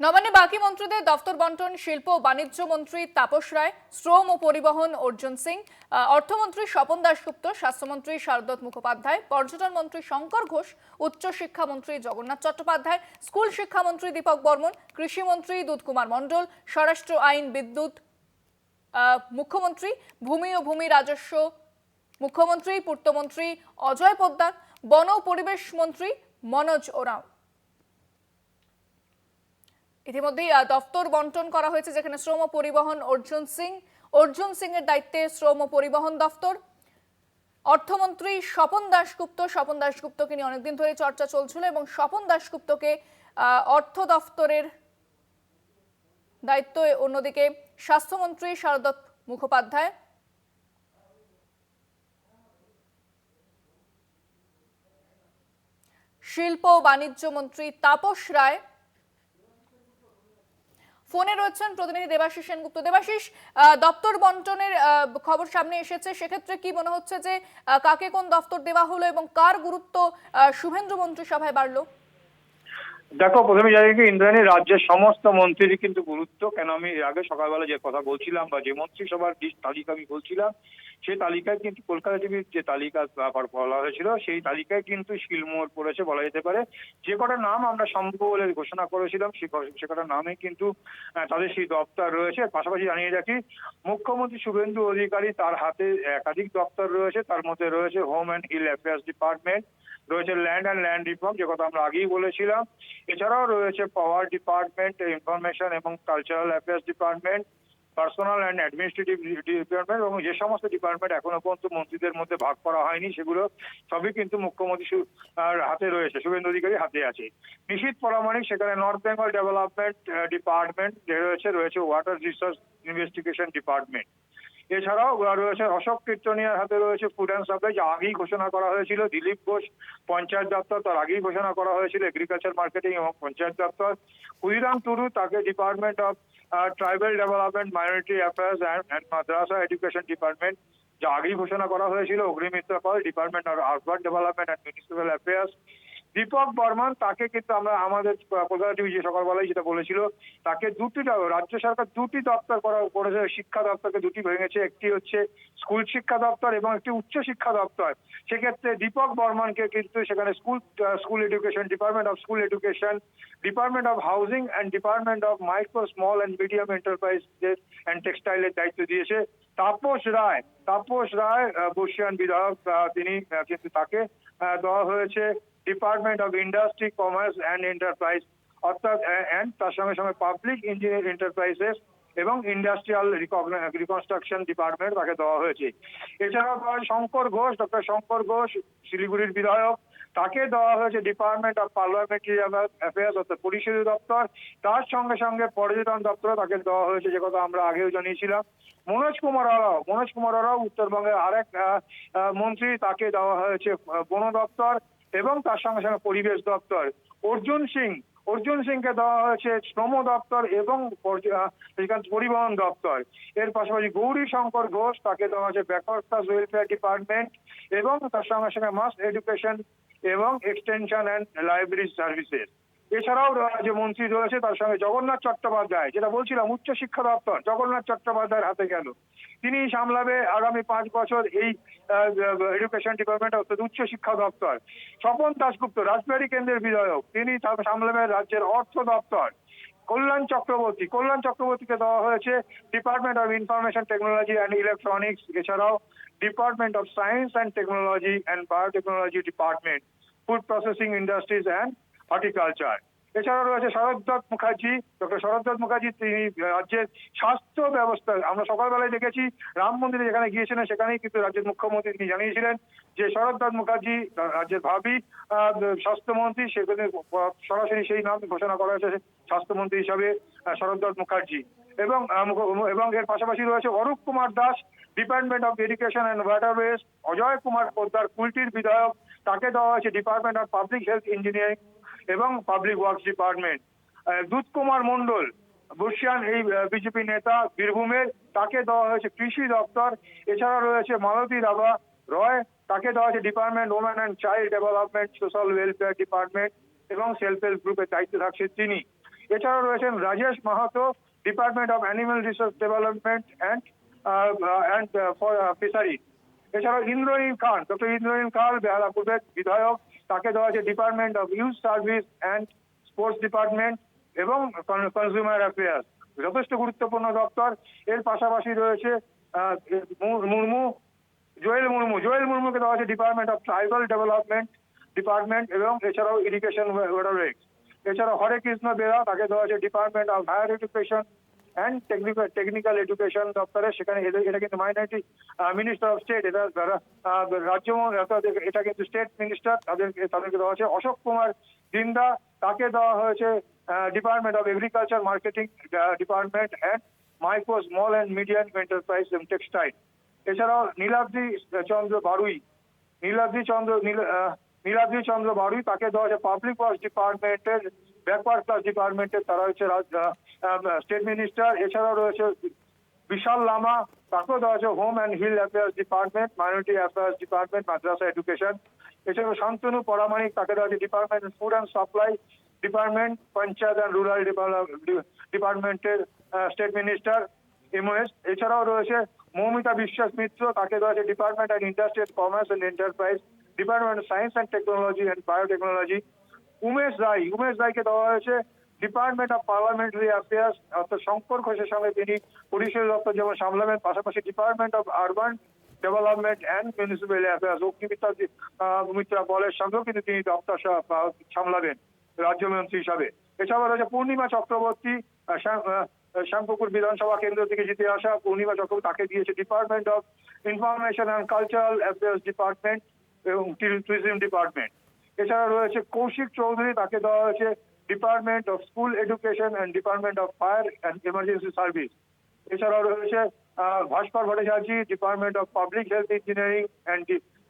নবান্নে বাকি মন্ত্রীদের দফতর বন্টন শিল্প ও বাণিজ্য মন্ত্রী তাপস রায়, শ্রম ও পরিবহন অর্জুন সিং, অর্থমন্ত্রী স্বপন দাশগুপ্ত, স্বাস্থ্যমন্ত্রী শারদত্ত মুখোপাধ্যায়, পর্যটন মন্ত্রী শঙ্কর ঘোষ, উচ্চশিক্ষামন্ত্রী জগন্নাথ চট্টোপাধ্যায়, স্কুল শিক্ষামন্ত্রী দীপক বর্মন, কৃষিমন্ত্রী দুধকুমার মণ্ডল, স্বরাষ্ট্র আইন বিদ্যুৎ মুখ্যমন্ত্রী, ভূমি ও ভূমি রাজস্ব মুখ্যমন্ত্রী পূর্তমন্ত্রী অজয় পোদ্দার, বন ও পরিবেশ মন্ত্রী মনোজ ওরাও। ইতিমধ্যেই দফতর বন্টন করা হয়েছে, যেখানে শ্রম ও পরিবহন অর্জুন সিং এর দায়িত্বে শ্রম ও পরিবহন দফতর। অর্থমন্ত্রী স্বপন দাশগুপ্তকে নিয়ে অনেকদিন ধরে চর্চা চলছিল এবং স্বপন দাশগুপ্তকে অর্থ দফতরের দায়িত্ব। অন্যদিকে স্বাস্থ্যমন্ত্রী শারদত্ত মুখোপাধ্যায়, শিল্প ও বাণিজ্য মন্ত্রী তাপস রায়। ফোনে রয়েছেন প্রতিনিধি দেবাশিস সেনগুপ্ত। দেবাশিস, দপ্তর বন্টনের খবর সামনে এসেছে, সেক্ষেত্রে কি মনে হচ্ছে যে কাকে কোন দপ্তর দেওয়া হলো এবং কার গুরুত্ব শুভেন্দু মন্ত্রিসভায় বাড়লো? দেখো, প্রথমে জানি কি ইন্দ্রাণী, রাজ্যের সমস্ত মন্ত্রীরই কিন্তু গুরুত্ব। কেন, আমি এর আগে সকালবেলা যে কথা বলছিলাম বা যে মন্ত্রিসভার তালিকা আমি বলছিলাম, সেই তালিকায় কিন্তু কলকাতা টিভির যে তালিকা বলা হয়েছিল, সেই তালিকায় কিন্তু শিলমোহর পড়েছে বলা যেতে পারে। যে কটা নাম আমরা সম্ভব বলে ঘোষণা করেছিলাম, সে কটা নামে কিন্তু তাদের সেই দপ্তর রয়েছে। পাশাপাশি জানিয়ে রাখি, মুখ্যমন্ত্রী শুভেন্দু অধিকারী, তার হাতে একাধিক দপ্তর রয়েছে। তার মধ্যে রয়েছে home and hill affairs department, রয়েছে ল্যান্ড রিফর্ম, যে কথা আমরা আগেই বলেছিলাম। এছাড়াও রয়েছে পাওয়ার ডিপার্টমেন্ট, ইনফরমেশন এবং cultural affairs department, personnel and administrative department, এবং যে সমস্ত ডিপার্টমেন্ট এখনো পর্যন্ত মন্ত্রীদের মধ্যে ভাগ করা হয়নি, সেগুলো সবই কিন্তু মুখ্যমন্ত্রী হাতে রয়েছে, শুভেন্দু অধিকারী হাতে আছে। নিশীথ পরামানিক, সেখানে নর্থ বেঙ্গল ডেভেলপমেন্ট ডিপার্টমেন্ট রয়েছে ওয়াটার রিসোর্স ইনভেস্টিগেশন ডিপার্টমেন্ট। এছাড়াও রয়েছে অশোক কীর্তনিয়ার হাতে রয়েছে ফুড অ্যান্ড সাপ্লাই, যা আগেই ঘোষণা করা হয়েছিল। দিলীপ ঘোষ পঞ্চায়েত দপ্তর, তার আগেই ঘোষণা করা হয়েছিল এগ্রিকালচার মার্কেটিং এবং পঞ্চায়েত দপ্তর। ক্ষুদিরাম টুডু, তাকে department of tribal development, minority affairs and madrasa education department, যা আগেই ঘোষণা করা হয়েছিল। Agnimitra Paul, department of urban development and municipal affairs. Dipak Barman, তাকে কিন্তু আমরা আমাদের কলকাতা টিভি যে সকালবেলায় যেটা বলেছিল, তাকে রাজ্য সরকার দুটি দপ্তর করেছে। শিক্ষা দপ্তরকে দুটি ভেঙেছে, একটি হচ্ছে স্কুল শিক্ষা দপ্তর এবং একটি উচ্চ শিক্ষা দপ্তর। সেক্ষেত্রে দীপক বর্মনকে কিন্তু সেখানে school education, department of school education, department of housing and department of micro small and medium enterprise and টেক্সটাইলের দায়িত্ব দিয়েছে। তাপস রায় বর্ষিয়ান বিধায়ক, তিনি কিন্তু তাকে দেওয়া হয়েছে department of industry, commerce and enterprise, অর্থাৎ তার সঙ্গে সঙ্গে পাবলিক ইঞ্জিনিয়ারিং এন্টারপ্রাইজেস এবং ইন্ডাস্ট্রিয়াল রিকনস্ট্রাকশন ডিপার্টমেন্ট তাকে দেওয়া হয়েছে। এছাড়াও ডক্টর শঙ্কর ঘোষ, শিলিগুড়ির বিধায়ক, তাকে দেওয়া হয়েছে ডিপার্টমেন্ট অফ পার্লামেন্টারি অ্যাফেয়ার্স, অর্থাৎ পরিষদীয় দপ্তর। তার সঙ্গে সঙ্গে পর্যটন দপ্তর তাকে দেওয়া হয়েছে, যে কথা আমরা আগেও জানিয়েছিলাম। মনোজ কুমার রাও উত্তরবঙ্গের আরেক মন্ত্রী, তাকে দেওয়া হয়েছে বন দপ্তর এবং তার সঙ্গে সঙ্গে পরিবেশ দপ্তর। অর্জুন সিংকে দেওয়া হয়েছে শ্রম দপ্তর এবং পরিবহন দপ্তর। এর পাশাপাশি গৌরী শঙ্কর ঘোষ, তাকে দেওয়া হয়েছে ব্যাকওয়ার্ড ক্লাস ওয়েলফেয়ার ডিপার্টমেন্ট এবং তার সঙ্গে সঙ্গে মাস এডুকেশন এবং এক্সটেনশন অ্যান্ড লাইব্রেরি সার্ভিসেস। এছাড়াও যে মন্ত্রী রয়েছে, তার সঙ্গে জগন্নাথ চট্টোপাধ্যায়, যেটা বলছিলাম উচ্চ শিক্ষা দপ্তর জগন্নাথ চট্টোপাধ্যায়ের হাতে গেল। তিনি সামলাবে আগামী 5 বছর এই এডুকেশন ডিপার্টমেন্ট, অর্থাৎ উচ্চ শিক্ষা দপ্তর। স্বপন দাশগুপ্ত, রাজবাড়ী কেন্দ্রের বিধায়ক, তিনি সামলাবে রাজ্যের অর্থ দপ্তর। কল্যাণ চক্রবর্তীকে দেওয়া হয়েছে department of information technology and electronics. এছাড়াও department of science and technology and biotechnology department, food processing industries and horticulture. এছাড়াও রয়েছে ডক্টর শরৎ মুখার্জি, তিনি রাজ্যের স্বাস্থ্য ব্যবস্থা, আমরা সকালবেলায় দেখেছি রাম মন্দিরে যেখানে গিয়েছিলেন, সেখানেই কিন্তু রাজ্যের মুখ্যমন্ত্রী তিনি জানিয়েছিলেন যে শরৎ মুখার্জি রাজ্যের ভাবি স্বাস্থ্যমন্ত্রী, সেখানে সরাসরি সেই নাম ঘোষণা করা হয়েছে স্বাস্থ্যমন্ত্রী হিসাবে শরৎ মুখার্জি। এবং এর পাশাপাশি রয়েছে Arup Kumar Das, department of education and waterways. Ajay Kumar Poddar, কুলটির বিধায়ক, তাকে দেওয়া হয়েছে department of public health engineering এবং public works department. Dudhkumar Mondal, বর্ষিয়ান এই বিজেপি নেতা বীরভূমের, তাকে দেওয়া হয়েছে কৃষি দপ্তর। এছাড়া রয়েছে মালতী রাভা রয়, তাকে দেওয়া হয়েছে department women and child development, social welfare department এবং সেলফ হেল্প গ্রুপের দায়িত্ব থাকছে তিনি। এছাড়াও রয়েছেন Rajesh Mahato, department of animal resource development and fishery. এছাড়াও ইন্দ্রনীল খান, ডক্টর ইন্দ্রনীল খান বেহালাপুরের বিধায়ক, তাকে দেওয়া হয়েছে department of youth service and sports department এবং কনজিউমার অ্যাফেয়ার্স। যথেষ্ট গুরুত্বপূর্ণ দপ্তর। এর পাশাপাশি রয়েছে মুর্মু, জোয়েল মুর্মুকে দেওয়া হয়েছে department of tribal development department এবং এছাড়াও ইরিগেশন ওয়াটারওয়েজ। এছাড়াও হরে কৃষ্ণ বেরা, তাকে দেওয়া হয়েছে department of higher education and technical education দপ্তরে। সেখানে এটা কিন্তু মাইনরিটি মিনিস্টার অফ স্টেট, এটা রাজ্য, এটা কিন্তু স্টেট মিনিস্টার, তাদেরকে দেওয়া হয়েছে। অশোক কুমার জিন্দা, তাকে দেওয়া হয়েছে department of agriculture marketing department and micro small and medium enterprise এবং টেক্সটাইল। এছাড়াও নীলাদ্রি চন্দ্র বারুই, তাকে দেওয়া হয়েছে পাবলিক ওয়ার্কস ডিপার্টমেন্টের ব্যাকওয়ার্ড ক্লাস ডিপার্টমেন্টের, তারা হচ্ছে স্টেট মিনিস্টার। এছাড়াও রয়েছে বিশাল লামা, তাকেও দেওয়া হয়েছে home and hill affairs department, minority affairs department, মাদ্রাসা এডুকেশন। এছাড়াও শান্তনু পরামানিক, তাকে দেওয়া হয়েছে department food and supply department, panchayat and rural ডিপার্টমেন্টের স্টেট মিনিস্টার এমওএস। এছাড়াও রয়েছে মৌমিতা বিশ্বাস মিত্র, তাকে দেওয়া হয়েছে department and industrial commerce and enterprise department science and technology and biotechnology. Umesh রায়কে দেওয়া হয়েছে ডিপার্টমেন্ট অফ পার্লামেন্টারি অ্যাফেয়ার্স, অর্থাৎ শঙ্কর ঘোষের সঙ্গে তিনি পরিষদ দপ্তর যেমন সামলাবেন, পাশাপাশি department of urban development and municipal affairs, Agnimitra বলের সঙ্গেও কিন্তু তিনি দপ্তর সামলাবেন রাজ্যমন্ত্রী হিসাবে। এছাড়াও রয়েছে পূর্ণিমা চক্রবর্তী, শ্যামপুকুর বিধানসভা কেন্দ্র থেকে জিতে আসা পূর্ণিমা চক্রবর্তী, তাকে দিয়েছে department of information and cultural affairs department এবং ট্যুরিজম ডিপার্টমেন্ট। এছাড়া রয়েছে কৌশিক চৌধুরী, তাকে দেওয়া হয়েছে department of school education and department of fire and emergency service. এছাড়াও রয়েছে Bhaskar Bhattacharya, department of public health engineering and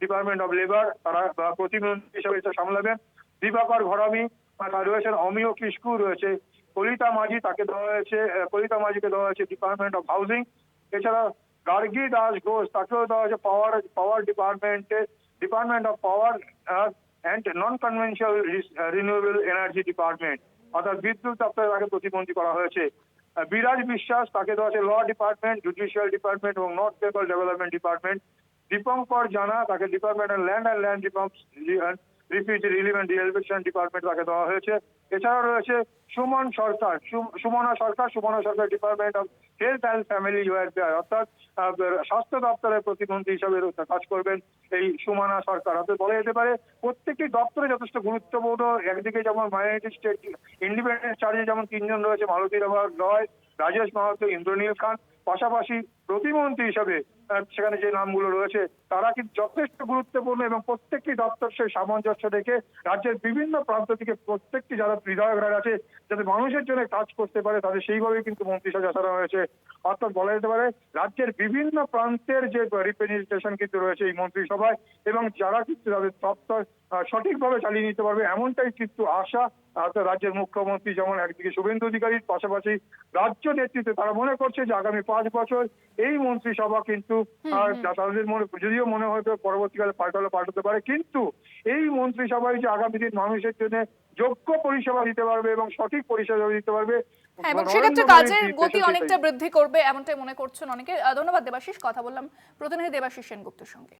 department of labour, তারা প্রতিমন্ত্রী হিসেবে সামলাবেন। দিবাকর ঘরামি, রয়েছেন অমিয় কিস্কু, রয়েছে কলিতা মাঝিকে দেওয়া হয়েছে ডিপার্টমেন্ট অফ হাউজিং। এছাড়া গার্গী দাস ঘোষ, তাকেও দেওয়া হয়েছে পাওয়ার department of power and non conventional renewable energy department, অর্থাৎ বিদ্যুৎ দপ্তরে তাকে প্রতিমন্ত্রী করা হয়েছে। বিরাজ বিশ্বাস, তাকে দেওয়া হয়েছে ল ডিপার্টমেন্ট, জুডিশিয়াল ডিপার্টমেন্ট এবং north Bengal development department. Dipankar Jana, তাকে department of land reforms refugee relief and rehabilitation department তাকে দেওয়া হয়েছে। এছাড়াও রয়েছে Sumana Sarkar, department of health and family welfare, অর্থাৎ স্বাস্থ্য দপ্তরের প্রতিমন্ত্রী হিসাবে কাজ করবেন এই সুমনা সরকার। অর্থাৎ বলা যেতে পারে প্রত্যেকটি দপ্তরে যথেষ্ট গুরুত্বপূর্ণ। একদিকে যেমন মাইনরিটি স্টেট ইন্ডিপেন্ডেন্ট চার্জে যেমন তিনজন রয়েছে, মালতী রয়, রাজেশ মাহাতো, ইন্দ্রনীল খান, পাশাপাশি প্রতিমন্ত্রী হিসাবে সেখানে যে নামগুলো রয়েছে তারা কিন্তু যথেষ্ট গুরুত্বপূর্ণ এবং প্রত্যেকটি দপ্তর সেই সামঞ্জস্য রেখে রাজ্যের বিভিন্ন প্রান্ত থেকে প্রত্যেকটি যারা বিধায়করা আছে যাতে মানুষের জন্য কাজ করতে পারে তাদের সেইভাবেই কিন্তু মন্ত্রিসভা সাজানো হয়েছে। অর্থাৎ বলা যেতে পারে রাজ্যের বিভিন্ন প্রান্তের যে রিপ্রেজেন্টেশন কিন্তু রয়েছে এই মন্ত্রিসভায় এবং যারা কিন্তু তাদের দপ্তর সঠিকভাবে চালিয়ে নিতে পারবে এমনটাই কিন্তু আশা রাজ্যের মুখ্যমন্ত্রী যেমন একদিকে শুভেন্দু অধিকারীর, পাশাপাশি রাজ্য নেতৃত্বে তারা মনে করছে যে আগামী 5 বছর এই মন্ত্রিসভা কিন্তু তাদের যদিও মনে হয়তো পরবর্তীকালে পাল্টাতে পারে, কিন্তু এই মন্ত্রিসভায় যে আগামী দিন মানুষের জন্য যোগ্য পরিষেবা দিতে পারবে এবং সঠিক পরিষেবা দিতে পারবে এবং সেক্ষেত্রে কাজের গতি অনেকটা বৃদ্ধি করবে এমনটাই মনে করছেন অনেকে। ধন্যবাদ দেবাশিস। কথা বললাম প্রতিনিধি দেবাশিস সেনগুপ্তের সঙ্গে।